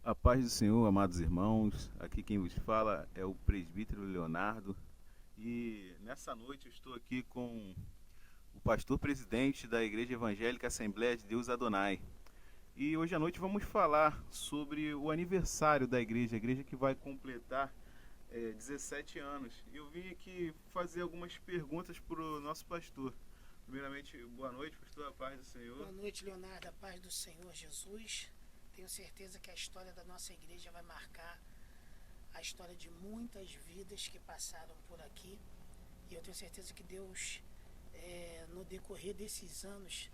A paz do Senhor, amados irmãos. Aqui quem vos fala é o presbítero Leonardo. E nessa noite eu estou aqui com o pastor presidente da Igreja Evangélica Assembleia de Deus Adonai. E hoje à noite vamos falar sobre o aniversário da igreja, a igreja que vai completar 17 anos. E eu vim aqui fazer algumas perguntas para o nosso pastor. Primeiramente, boa noite, pastor, a paz do Senhor. Boa noite, Leonardo, a paz do Senhor Jesus. Tenho certeza que a história da nossa igreja vai marcar a história de muitas vidas que passaram por aqui. E eu tenho certeza que Deus, no decorrer desses anos,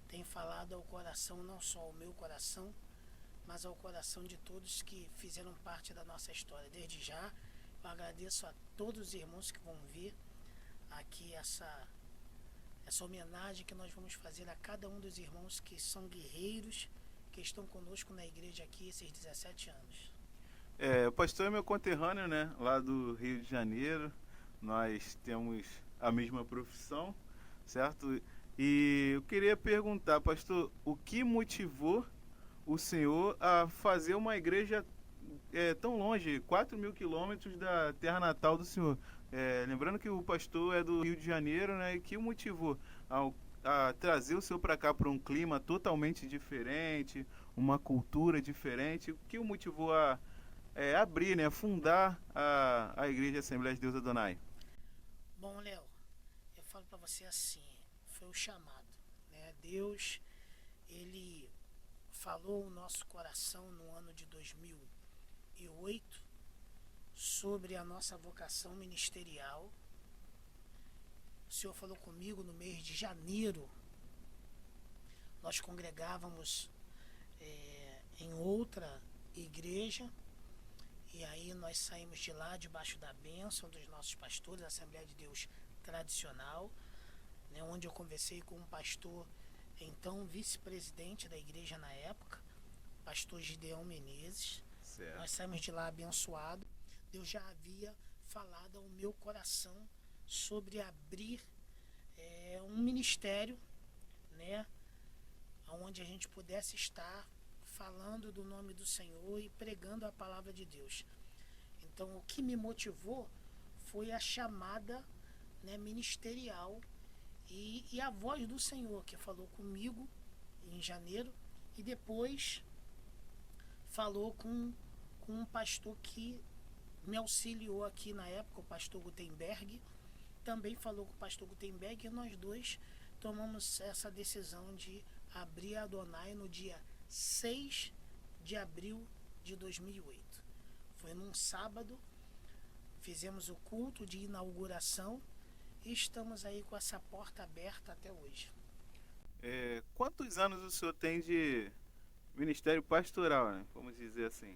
tem falado ao coração, não só ao meu coração, mas ao coração de todos que fizeram parte da nossa história. Desde já, eu agradeço a todos os irmãos que vão ver aqui essa homenagem que nós vamos fazer a cada um dos irmãos que são guerreiros, que estão conosco na igreja aqui esses 17 anos. O pastor é meu conterrâneo, né? Lá do Rio de Janeiro. Nós temos a mesma profissão, certo? E eu queria perguntar, pastor, o que motivou o senhor a fazer uma igreja tão longe, 4.000 quilômetros da terra natal do senhor? Lembrando que o pastor é do Rio de Janeiro, né? E que o motivou a trazer o senhor para cá, para um clima totalmente diferente, uma cultura diferente? O que o motivou a abrir, né, fundar a Igreja Assembleia de Deus Adonai? Bom, Léo, eu falo para você assim, foi o chamado, né? Deus, ele falou o nosso coração no ano de 2008 sobre a nossa vocação ministerial. O Senhor falou comigo no mês de janeiro. Nós congregávamos em outra igreja. E aí nós saímos de lá debaixo da bênção dos nossos pastores, da Assembleia de Deus tradicional, né, onde eu conversei com um pastor, então vice-presidente da igreja na época, pastor Gideão Menezes. Certo. Nós saímos de lá abençoado. Deus já havia falado ao meu coração sobre abrir um ministério, né, onde a gente pudesse estar falando do nome do Senhor e pregando a palavra de Deus. Então, o que me motivou foi a chamada, né, ministerial e a voz do Senhor, que falou comigo em janeiro e depois falou com um pastor que me auxiliou aqui na época, o pastor Gutenberg. Também falou com o pastor Gutenberg e nós dois tomamos essa decisão de abrir a Adonai no dia 6 de abril de 2008. Foi num sábado, fizemos o culto de inauguração e estamos aí com essa porta aberta até hoje. Quantos anos o senhor tem de ministério pastoral, né? Vamos dizer assim.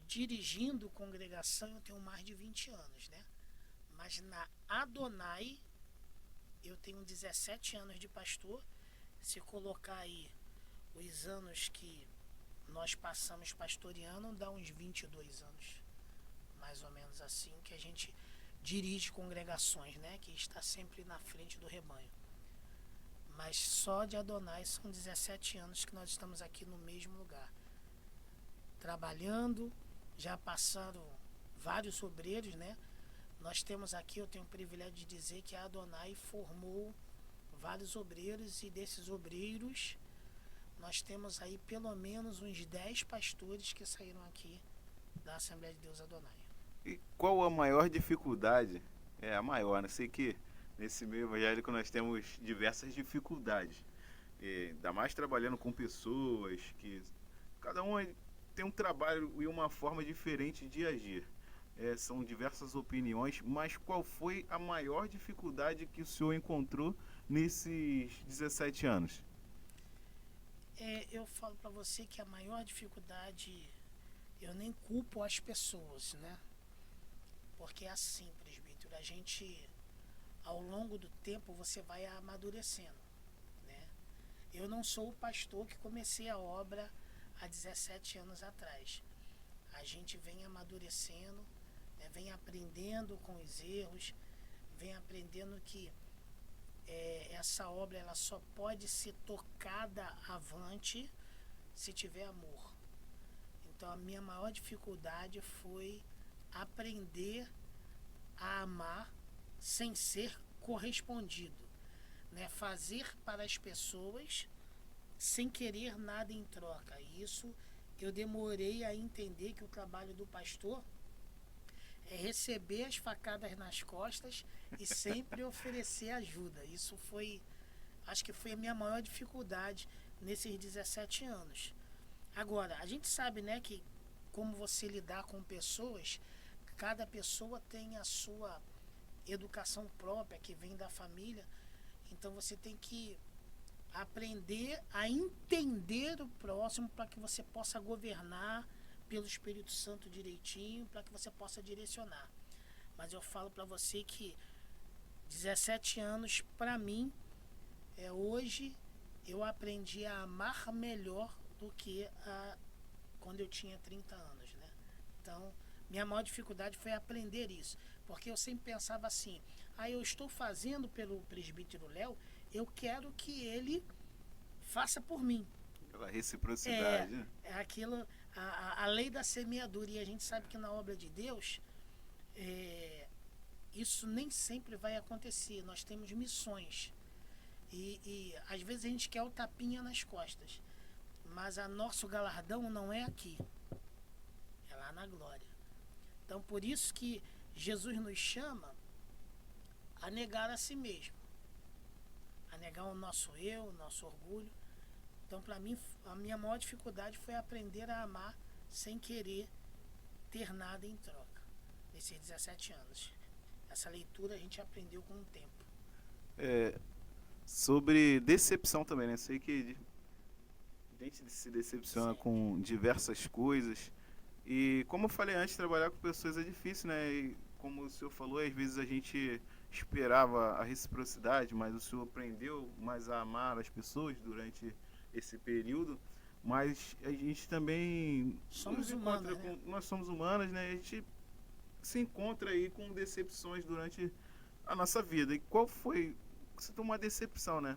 Dirigindo congregação eu tenho mais de 20 anos, né? Mas na Adonai eu tenho 17 anos de pastor. Se colocar aí os anos que nós passamos pastoreando, dá uns 22 anos, mais ou menos assim, que a gente dirige congregações, né? Que está sempre na frente do rebanho. Mas só de Adonai são 17 anos que nós estamos aqui no mesmo lugar, trabalhando. Já passaram vários obreiros, né? Nós temos aqui, eu tenho o privilégio de dizer que a Adonai formou vários obreiros e desses obreiros nós temos aí pelo menos uns 10 pastores que saíram aqui da Assembleia de Deus Adonai. E qual a maior dificuldade? A maior, né? Sei que nesse meio evangélico nós temos diversas dificuldades. Ainda mais trabalhando com pessoas que cada um tem um trabalho e uma forma diferente de agir. São diversas opiniões, mas qual foi a maior dificuldade que o senhor encontrou nesses 17 anos? Eu falo para você que a maior dificuldade, eu nem culpo as pessoas, né? Porque é assim, presbítero, a gente, ao longo do tempo, você vai amadurecendo, né? Eu não sou o pastor que comecei a obra há 17 anos atrás. A gente vem amadurecendo, né? Vem aprendendo com os erros, vem aprendendo que essa obra ela só pode ser tocada avante se tiver amor. Então a minha maior dificuldade foi aprender a amar sem ser correspondido, né? Fazer para as pessoas sem querer nada em troca. Isso eu demorei a entender, que o trabalho do pastor é receber as facadas nas costas e sempre oferecer ajuda. Isso foi, acho que foi a minha maior dificuldade nesses 17 anos. Agora, a gente sabe, né, que como você lidar com pessoas, cada pessoa tem a sua educação própria, que vem da família. Então você tem que aprender a entender o próximo para que você possa governar pelo Espírito Santo direitinho, para que você possa direcionar. Mas eu falo para você que 17 anos, para mim, hoje eu aprendi a amar melhor do que quando eu tinha 30 anos, né? Então, minha maior dificuldade foi aprender isso, porque eu sempre pensava assim: eu estou fazendo pelo presbítero Léo, eu quero que ele faça por mim. Aquela reciprocidade, né? É aquilo, a lei da semeadura. E a gente sabe que na obra de Deus, isso nem sempre vai acontecer. Nós temos missões. E às vezes a gente quer o tapinha nas costas. Mas o nosso galardão não é aqui. É lá na glória. Então por isso que Jesus nos chama a negar a si mesmo. A negar o nosso eu, o nosso orgulho. Então, para mim, a minha maior dificuldade foi aprender a amar sem querer ter nada em troca. Nesses 17 anos. Essa leitura a gente aprendeu com o tempo. Sobre decepção também, né? Sei que a gente se decepciona com diversas coisas. E como eu falei antes, trabalhar com pessoas é difícil, né? E como o senhor falou, às vezes a gente esperava a reciprocidade, mas o senhor aprendeu mais a amar as pessoas durante esse período. Mas a gente também somos humanos, né? Nós somos humanos, né? A gente se encontra aí com decepções durante a nossa vida. E qual foi, você tem uma decepção, né?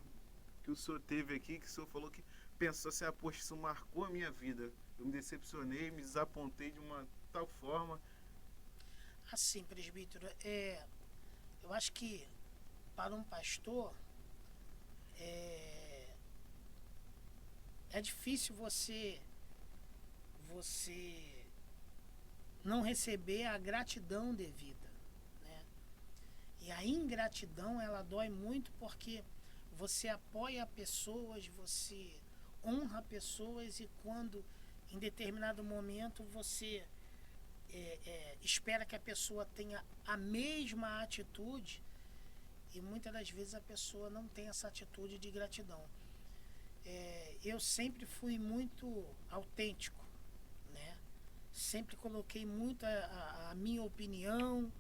Que o senhor teve aqui, que o senhor falou que pensou assim: poxa, isso marcou a minha vida. Eu me decepcionei, me desapontei de uma tal forma. Assim, presbítero, eu acho que para um pastor é difícil você não receber a gratidão devida, né? E a ingratidão, ela dói muito, porque você apoia pessoas, você honra pessoas, e quando em determinado momento você espera que a pessoa tenha a mesma atitude, e muitas das vezes a pessoa não tem essa atitude de gratidão. Eu sempre fui muito autêntico, né? Sempre coloquei muito a minha opinião,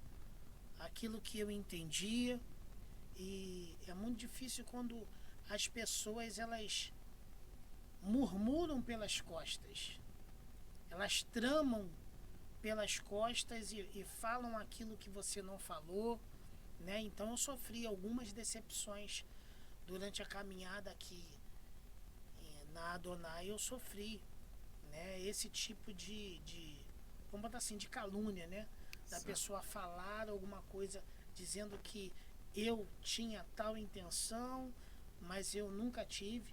aquilo que eu entendia, e é muito difícil quando as pessoas elas murmuram pelas costas, elas tramam pelas costas e falam aquilo que você não falou, né? Então eu sofri algumas decepções durante a caminhada aqui na Adonai. Eu sofri, né, esse tipo de vamos botar assim, de calúnia, né? Da pessoa falar alguma coisa dizendo que eu tinha tal intenção, mas eu nunca tive,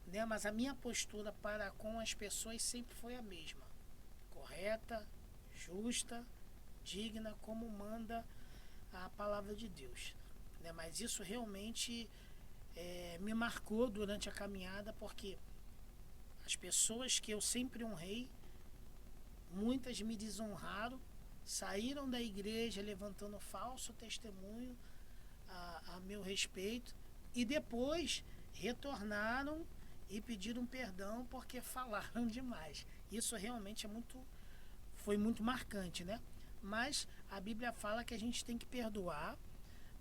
né? Mas a minha postura para com as pessoas sempre foi a mesma: correta, justa, digna, como manda a palavra de Deus, né? Mas isso realmente me marcou durante a caminhada, porque as pessoas que eu sempre honrei, muitas me desonraram, saíram da igreja levantando falso testemunho a meu respeito, e depois retornaram e pediram perdão porque falaram demais. Isso realmente foi muito marcante, né? Mas a Bíblia fala que a gente tem que perdoar,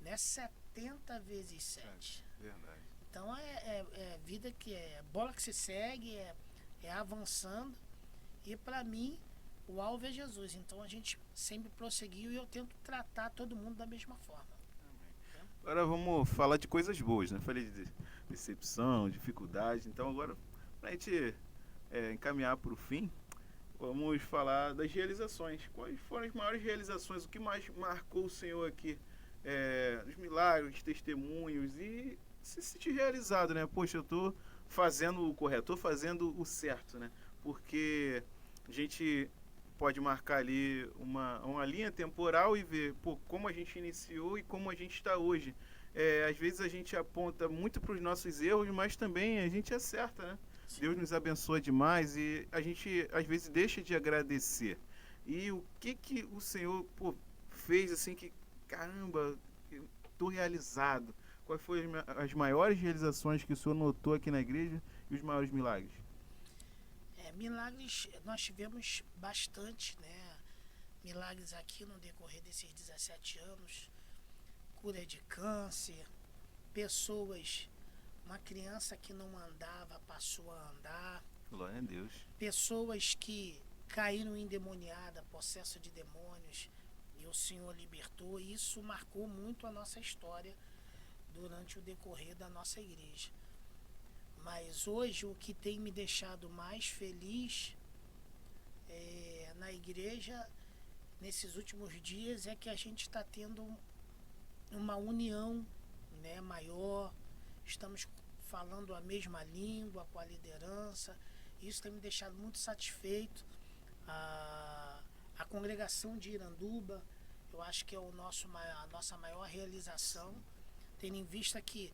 né, 70 vezes 7. Verdade. Então é vida que bola que se segue, é avançando. E para mim o alvo é Jesus. Então a gente sempre prosseguiu, e eu tento tratar todo mundo da mesma forma. Agora vamos falar de coisas boas, né? Falei de decepção, dificuldade. Então agora, pra gente encaminhar para o fim, vamos falar das realizações. Quais foram as maiores realizações? O que mais marcou o Senhor aqui? Os milagres, testemunhos e se sentir realizado, né? Poxa, eu estou fazendo o correto, estou fazendo o certo, né? Porque a gente pode marcar ali uma linha temporal e ver, pô, como a gente iniciou e como a gente está hoje. Às vezes a gente aponta muito para os nossos erros, mas também a gente acerta, né? Sim. Deus nos abençoa demais e a gente às vezes deixa de agradecer. E o que o Senhor, pô, fez assim que, caramba, estou realizado? Quais foram as maiores realizações que o Senhor notou aqui na igreja e os maiores milagres? Milagres nós tivemos bastante, né? Milagres aqui no decorrer desses 17 anos. Cura de câncer, pessoas, uma criança que não andava passou a andar. Glória a Deus. Pessoas que caíram endemoniadas, possesso de demônios, e o Senhor libertou. E isso marcou muito a nossa história durante o decorrer da nossa igreja. Mas hoje o que tem me deixado mais feliz na igreja, nesses últimos dias, é que a gente está tendo uma união, né, maior. Estamos falando a mesma língua com a liderança. Isso tem me deixado muito satisfeito. A congregação de Iranduba, eu acho que é a nossa maior realização, tendo em vista que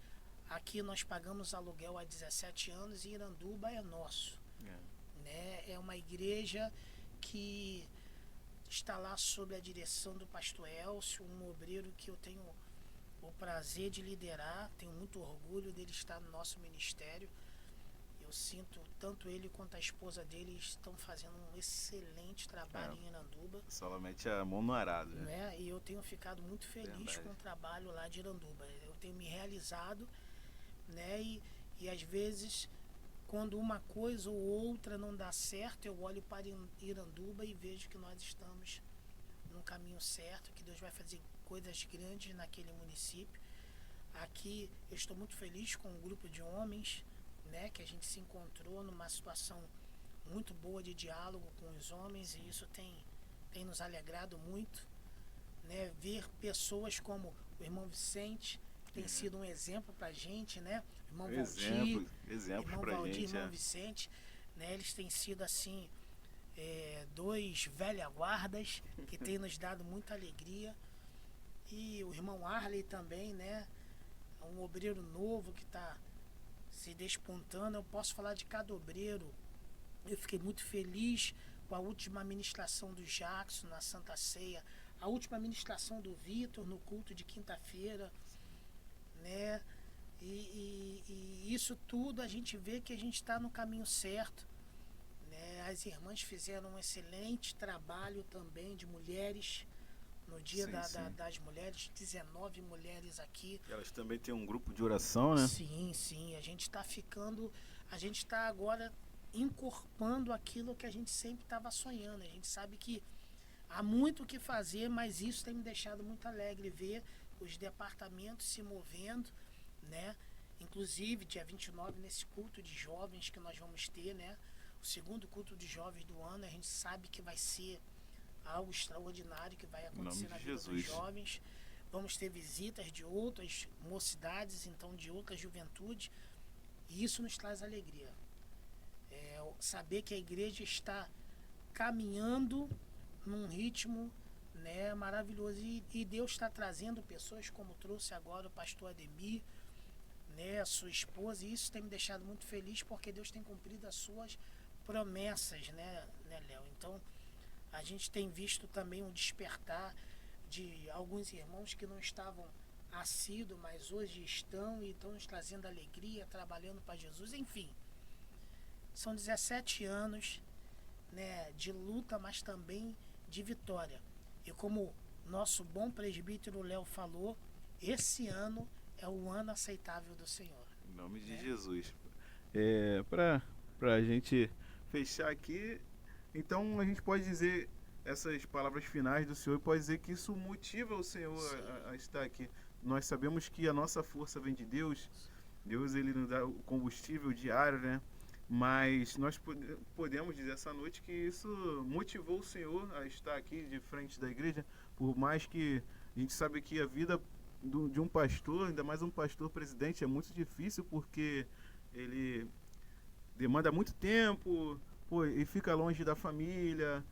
aqui nós pagamos aluguel há 17 anos e Iranduba é nosso. Né? É uma igreja que está lá sob a direção do pastor Elcio, um obreiro que eu tenho o prazer de liderar, tenho muito orgulho dele estar no nosso ministério. Eu sinto tanto ele quanto a esposa dele estão fazendo um excelente trabalho em Iranduba. Somente a mão no arado, né? E eu tenho ficado muito feliz com o trabalho lá de Iranduba. Eu tenho me realizado, né? E às vezes, quando uma coisa ou outra não dá certo, eu olho para Iranduba e vejo que nós estamos no caminho certo, que Deus vai fazer coisas grandes naquele município. Aqui eu estou muito feliz com um grupo de homens, né, que a gente se encontrou numa situação muito boa de diálogo com os homens, e isso tem nos alegrado muito, né, ver pessoas como o irmão Vicente, que tem sido um exemplo pra gente, né, irmão Valdir, irmão Valdir, gente, irmão Vicente, né, eles têm sido assim, dois velha guardas que têm nos dado muita alegria. E o irmão Arley também, né, um obreiro novo que está se despontando. Eu posso falar de cada obreiro. Eu fiquei muito feliz com a última ministração do Jackson na Santa Ceia, a última ministração do Vitor no culto de quinta-feira, né? E isso tudo a gente vê que a gente está no caminho certo, né? As irmãs fizeram um excelente trabalho também de mulheres. No dia das mulheres, 19 mulheres aqui. Elas também têm um grupo de oração, né? Sim. A gente está agora incorporando aquilo que a gente sempre estava sonhando. A gente sabe que há muito o que fazer, mas isso tem me deixado muito alegre ver os departamentos se movendo, né? Inclusive, dia 29, nesse culto de jovens que nós vamos ter, né? O segundo culto de jovens do ano, a gente sabe que vai ser algo extraordinário que vai acontecer na vida dos jovens. Vamos ter visitas de outras mocidades, então de outras juventudes, e isso nos traz alegria. Saber que a igreja está caminhando num ritmo, né, maravilhoso, e Deus está trazendo pessoas como trouxe agora o pastor Ademir, né, a sua esposa, e isso tem me deixado muito feliz porque Deus tem cumprido as suas promessas, né, Léo? Então a gente tem visto também um despertar de alguns irmãos que não estavam assíduos, mas hoje estão e estão nos trazendo alegria, trabalhando para Jesus. Enfim, são 17 anos, né, de luta, mas também de vitória. E como nosso bom presbítero Léo falou, esse ano é o ano aceitável do Senhor. Em nome de Jesus. Para a gente fechar aqui, então a gente pode dizer essas palavras finais do Senhor e pode dizer que isso motiva o Senhor a estar aqui. Nós sabemos que a nossa força vem de Deus. Deus, ele nos dá o combustível diário, né? Mas nós podemos dizer essa noite que isso motivou o Senhor a estar aqui de frente da igreja, por mais que a gente sabe que a vida de um pastor, ainda mais um pastor presidente, é muito difícil porque ele demanda muito tempo, pô, e fica longe da família,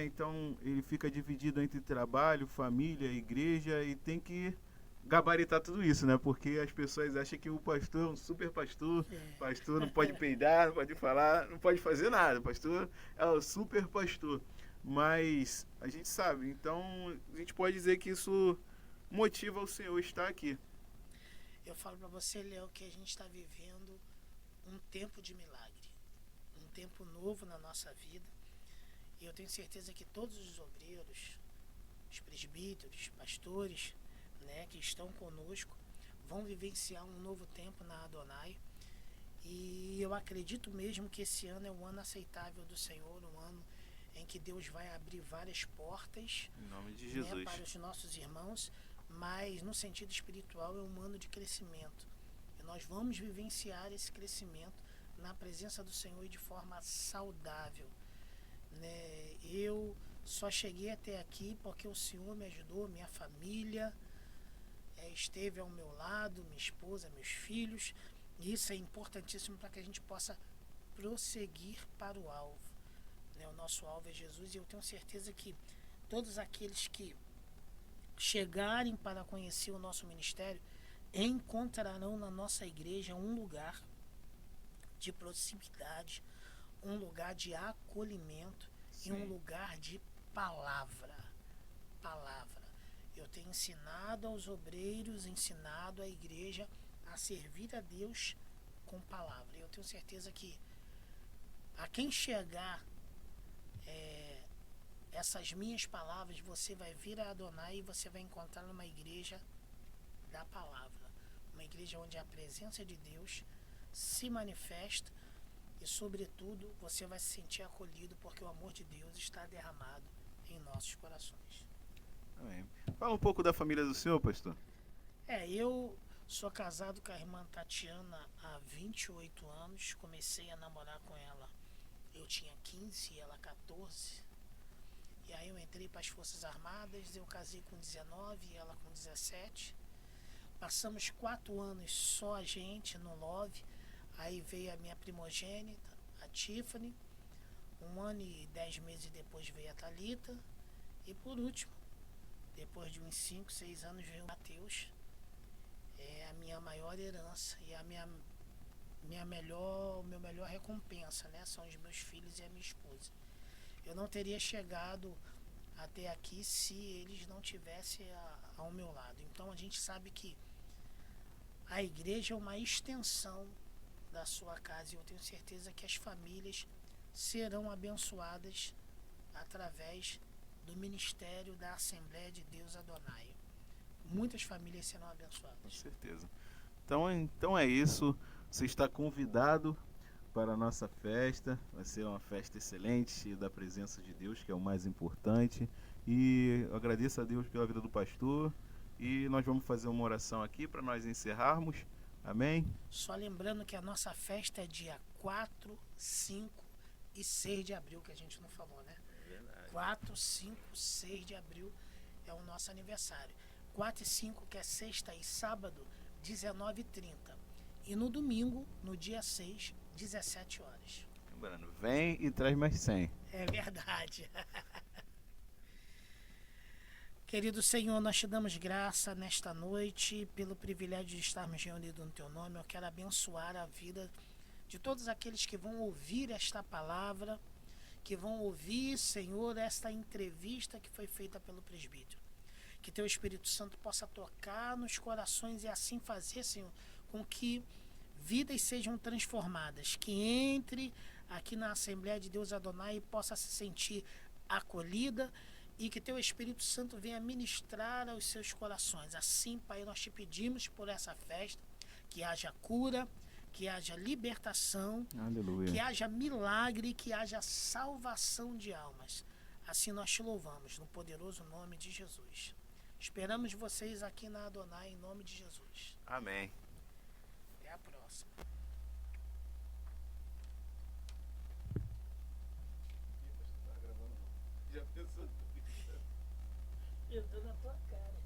então ele fica dividido entre trabalho, família, igreja e tem que gabaritar tudo isso, né? Porque as pessoas acham que o pastor é um super pastor, pastor não pode peidar, não pode falar, não pode fazer nada, pastor é o super pastor. Mas a gente sabe, então a gente pode dizer que isso motiva o Senhor estar aqui. Eu falo para você, Léo, que a gente está vivendo um tempo de milagre, um tempo novo na nossa vida. E eu tenho certeza que todos os obreiros, os presbíteros, pastores, né, que estão conosco, vão vivenciar um novo tempo na Adonai. E eu acredito mesmo que esse ano é um ano aceitável do Senhor, um ano em que Deus vai abrir várias portas, em nome de Jesus, né, para os nossos irmãos, mas no sentido espiritual é um ano de crescimento. E nós vamos vivenciar esse crescimento na presença do Senhor e de forma saudável. Né? Eu só cheguei até aqui porque o Senhor me ajudou, minha família esteve ao meu lado, minha esposa, meus filhos, e isso é importantíssimo para que a gente possa prosseguir para o alvo. Né? O nosso alvo é Jesus, e eu tenho certeza que todos aqueles que chegarem para conhecer o nosso ministério encontrarão na nossa igreja um lugar de proximidade, um lugar de acolhimento. Sim. E um lugar de palavra. Eu tenho ensinado aos obreiros, ensinado à igreja a servir a Deus com palavra. Eu tenho certeza que a quem chegar essas minhas palavras, você vai vir a Adonai e você vai encontrar uma igreja da palavra. Uma igreja onde a presença de Deus se manifesta e, sobretudo, você vai se sentir acolhido porque o amor de Deus está derramado em nossos corações. Amém. Fala um pouco da família do senhor, pastor. Eu sou casado com a irmã Tatiana há 28 anos. Comecei a namorar com ela, eu tinha 15 e ela 14. E aí eu entrei para as Forças Armadas, eu casei com 19 e ela com 17. Passamos 4 anos só a gente no Love. Aí veio a minha primogênita, a Tiffany. 1 ano e 10 meses depois veio a Thalita. E por último, depois de uns 5, 6 anos, veio o Mateus. É a minha maior herança e a meu melhor recompensa, né? São os meus filhos e a minha esposa. Eu não teria chegado até aqui se eles não tivessem ao meu lado. Então a gente sabe que a igreja é uma extensão da sua casa, e eu tenho certeza que as famílias serão abençoadas através do ministério da Assembleia de Deus Adonai. Muitas famílias serão abençoadas. Com certeza. Então é isso. Você está convidado para a nossa festa. Vai ser uma festa excelente, cheia da presença de Deus, que é o mais importante. E eu agradeço a Deus pela vida do pastor. E nós vamos fazer uma oração aqui para nós encerrarmos. Amém? Só lembrando que a nossa festa é dia 4, 5 e 6 de abril, que a gente não falou, né? 4, 5, 6 de abril é o nosso aniversário. 4 e 5, que é sexta e sábado, 19h30. E no domingo, no dia 6, 17 horas. Lembrando, vem e traz mais 100. É verdade. Querido Senhor, nós te damos graça nesta noite pelo privilégio de estarmos reunidos no Teu nome. Eu quero abençoar a vida de todos aqueles que vão ouvir esta palavra, que vão ouvir, Senhor, esta entrevista que foi feita pelo presbítero. Que Teu Espírito Santo possa tocar nos corações e assim fazer, Senhor, com que vidas sejam transformadas. Que entre aqui na Assembleia de Deus Adonai e possa se sentir acolhida, e que Teu Espírito Santo venha ministrar aos seus corações. Assim, Pai, nós te pedimos por essa festa, que haja cura, que haja libertação, aleluia, que haja milagre, que haja salvação de almas. Assim nós te louvamos, no poderoso nome de Jesus. Esperamos vocês aqui na Adonai, em nome de Jesus. Amém. Até a próxima. Eu tô na tua cara.